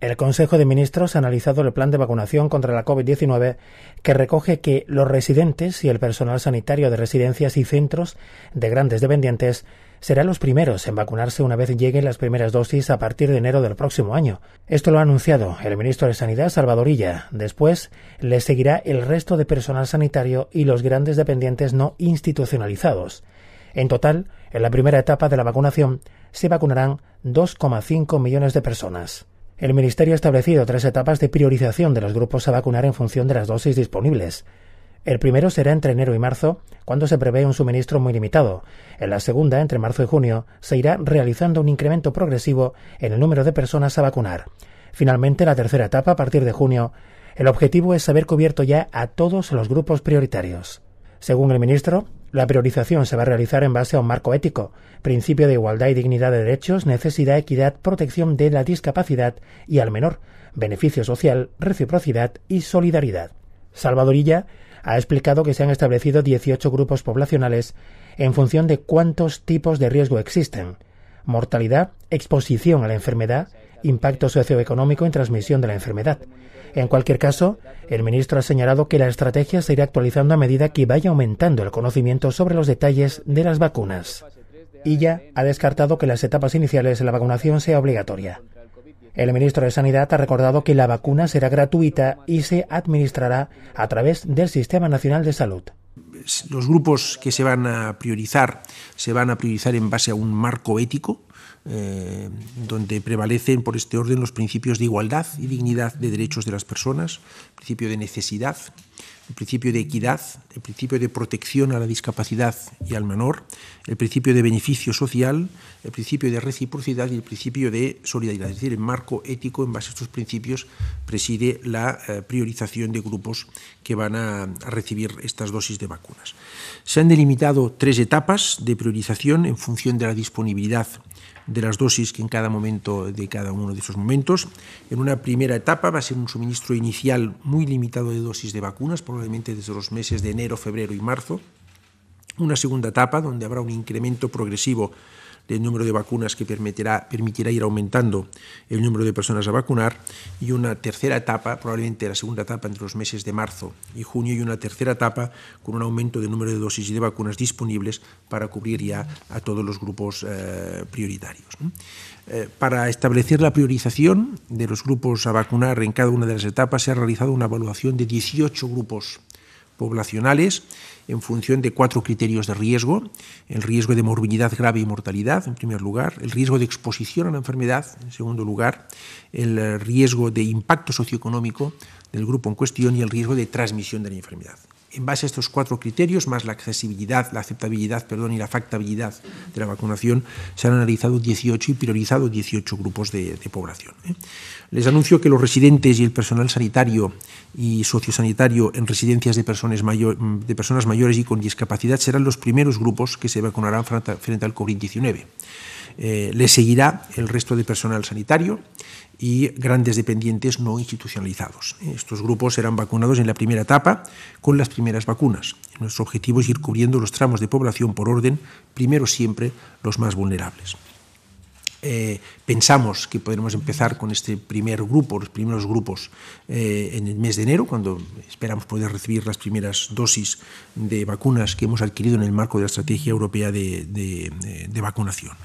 El Consejo de Ministros ha analizado el plan de vacunación contra la COVID-19 que recoge que los residentes y el personal sanitario de residencias y centros de grandes dependientes serán los primeros en vacunarse una vez lleguen las primeras dosis a partir de enero del próximo año. Esto lo ha anunciado el ministro de Sanidad, Salvador Illa. Después le seguirá el resto de personal sanitario y los grandes dependientes no institucionalizados. En total, en la primera etapa de la vacunación se vacunarán 2,5 millones de personas. El Ministerio ha establecido 3 etapas de priorización de los grupos a vacunar en función de las dosis disponibles. El primero será entre enero y marzo, cuando se prevé un suministro muy limitado. En la segunda, entre marzo y junio, se irá realizando un incremento progresivo en el número de personas a vacunar. Finalmente, la tercera etapa, a partir de junio, el objetivo es haber cubierto ya a todos los grupos prioritarios. Según el ministro, la priorización se va a realizar en base a un marco ético, principio de igualdad y dignidad de derechos, necesidad, equidad, protección de la discapacidad y al menor, beneficio social, reciprocidad y solidaridad. Salvador Illa ha explicado que se han establecido 18 grupos poblacionales en función de cuántos tipos de riesgo existen: mortalidad, exposición a la enfermedad, impacto socioeconómico y transmisión de la enfermedad. En cualquier caso, el ministro ha señalado que la estrategia se irá actualizando a medida que vaya aumentando el conocimiento sobre los detalles de las vacunas. Illa ha descartado que las etapas iniciales de la vacunación sea obligatoria. El ministro de Sanidad ha recordado que la vacuna será gratuita y se administrará a través del Sistema Nacional de Salud. Los grupos que se van a priorizar en base a un marco ético, donde prevalecen por este orden los principios de igualdad y dignidad de derechos de las personas, el principio de necesidad, el principio de equidad, el principio de protección a la discapacidad y al menor, el principio de beneficio social, el principio de reciprocidad y el principio de solidaridad. Es decir, el marco ético, en base a estos principios, preside la priorización de grupos que van a recibir estas dosis de vacunas. Se han delimitado 3 etapas de priorización en función de la disponibilidad de las dosis que en cada momento de cada uno de esos momentos. En una primera etapa va a ser un suministro inicial muy limitado de dosis de vacunas, probablemente desde los meses de enero, febrero y marzo. Una segunda etapa donde habrá un incremento progresivo del número de vacunas que permitirá ir aumentando el número de personas a vacunar, y una tercera etapa, probablemente la segunda etapa entre los meses de marzo y junio, y una tercera etapa con un aumento del número de dosis y de vacunas disponibles para cubrir ya a todos los grupos prioritarios. Para establecer la priorización de los grupos a vacunar en cada una de las etapas se ha realizado una evaluación de 18 grupos poblacionales en función de 4 criterios de riesgo: el riesgo de morbilidad grave y mortalidad, en primer lugar; el riesgo de exposición a la enfermedad, en segundo lugar; el riesgo de impacto socioeconómico del grupo en cuestión y el riesgo de transmisión de la enfermedad. En base a estos 4 criterios, más la accesibilidad, la aceptabilidad, y la factibilidad de la vacunación, se han analizado 18 y priorizado 18 grupos de población. Les anuncio que los residentes y el personal sanitario y sociosanitario en residencias de personas mayores y con discapacidad serán los primeros grupos que se vacunarán frente al COVID-19. Les seguirá el resto de personal sanitario y grandes dependientes no institucionalizados. Estos grupos serán vacunados en la primera etapa con las primeras vacunas. Nuestro objetivo es ir cubriendo los tramos de población por orden, primero siempre los más vulnerables. Pensamos que podremos empezar con este primer grupo, los primeros grupos, en el mes de enero, cuando esperamos poder recibir las primeras dosis de vacunas que hemos adquirido en el marco de la Estrategia Europea de Vacunación.